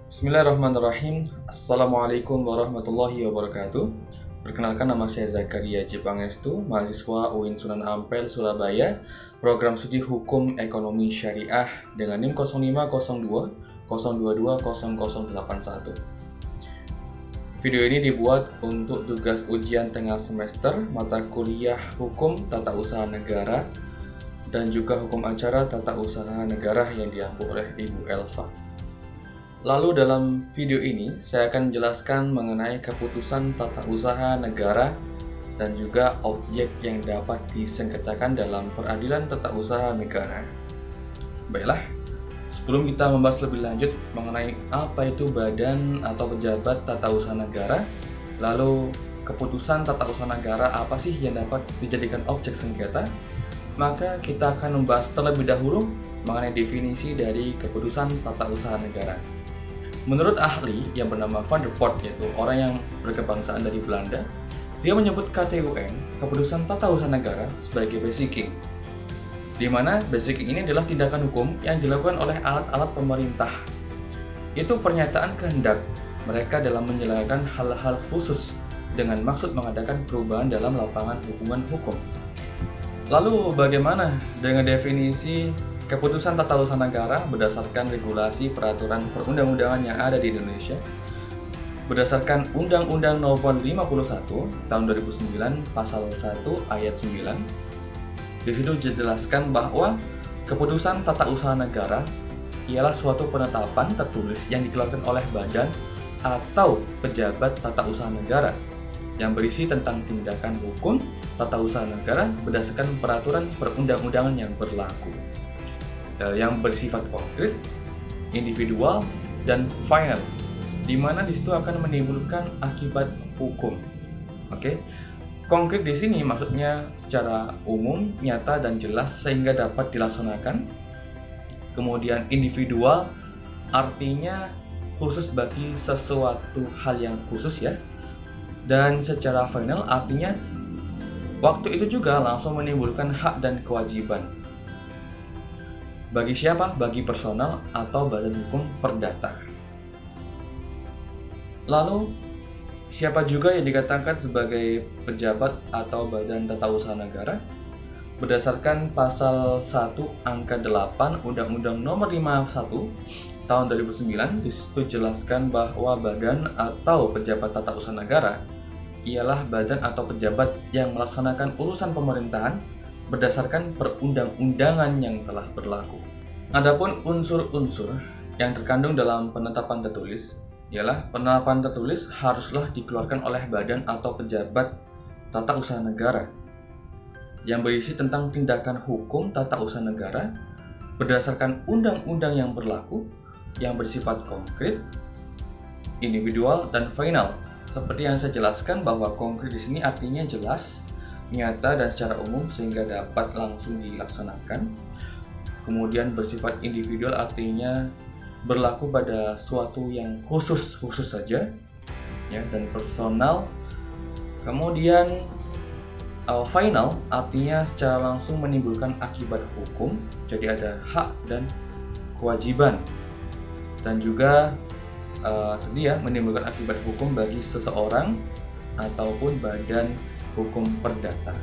Bismillahirrahmanirrahim. Assalamualaikum warahmatullahi wabarakatuh. Perkenalkan, nama saya Zakaria J. Pangestu, mahasiswa UIN Sunan Ampel, Surabaya, program studi Hukum Ekonomi Syariah dengan NIM 0502 022 0081. Video ini dibuat untuk tugas ujian tengah semester mata kuliah Hukum Tata Usaha Negara dan juga Hukum Acara Tata Usaha Negara yang diampu oleh Ibu Elva. Lalu dalam video ini saya akan menjelaskan mengenai keputusan tata usaha negara dan juga objek yang dapat disengketakan dalam peradilan tata usaha negara. Baiklah, sebelum kita membahas lebih lanjut mengenai apa itu badan atau pejabat tata usaha negara, lalu keputusan tata usaha negara apa sih yang dapat dijadikan objek sengketa, maka kita akan membahas terlebih dahulu mengenai definisi dari keputusan tata usaha negara. Menurut ahli yang bernama Van der Poort, yaitu orang yang berkebangsaan dari Belanda, dia menyebut KTUN, keputusan tata usaha negara, sebagai basicking, di mana basicking ini adalah tindakan hukum yang dilakukan oleh alat-alat pemerintah. Itu pernyataan kehendak mereka dalam menjalankan hal-hal khusus dengan maksud mengadakan perubahan dalam lapangan hubungan hukum. Lalu bagaimana dengan definisi keputusan tata usaha negara berdasarkan regulasi peraturan perundang-undangan yang ada di Indonesia? Berdasarkan Undang-Undang Nomor 51 Tahun 2009 Pasal 1 Ayat 9, di situ dijelaskan bahwa keputusan tata usaha negara ialah suatu penetapan tertulis yang dikeluarkan oleh badan atau pejabat tata usaha negara yang berisi tentang tindakan hukum tata usaha negara berdasarkan peraturan perundang-undangan yang berlaku, yang bersifat konkret, individual, dan final, di mana disitu akan menimbulkan akibat hukum. Oke, konkret di sini maksudnya secara umum, nyata, dan jelas sehingga dapat dilaksanakan. Kemudian individual artinya khusus bagi sesuatu hal yang khusus ya. Dan secara final artinya waktu itu juga langsung menimbulkan hak dan kewajiban. Bagi siapa? Bagi personal atau badan hukum perdata. Lalu, siapa juga yang dikatakan sebagai pejabat atau badan tata usaha negara? Berdasarkan pasal 1 angka 8 Undang-Undang Nomor 51 Tahun 2009, disitu jelaskan bahwa badan atau pejabat tata usaha negara ialah badan atau pejabat yang melaksanakan urusan pemerintahan berdasarkan perundang-undangan yang telah berlaku. Adapun unsur-unsur yang terkandung dalam penetapan tertulis ialah penetapan tertulis haruslah dikeluarkan oleh badan atau pejabat tata usaha negara yang berisi tentang tindakan hukum tata usaha negara berdasarkan undang-undang yang berlaku yang bersifat konkret, individual, dan final. Seperti yang saya jelaskan bahwa konkret di sini artinya jelas, nyata, dan secara umum sehingga dapat langsung dilaksanakan. Kemudian bersifat individual artinya berlaku pada suatu yang khusus saja ya, dan personal. Kemudian final artinya secara langsung menimbulkan akibat hukum, jadi ada hak dan kewajiban, dan juga tadi ya, menimbulkan akibat hukum bagi seseorang ataupun badan hukum perdata.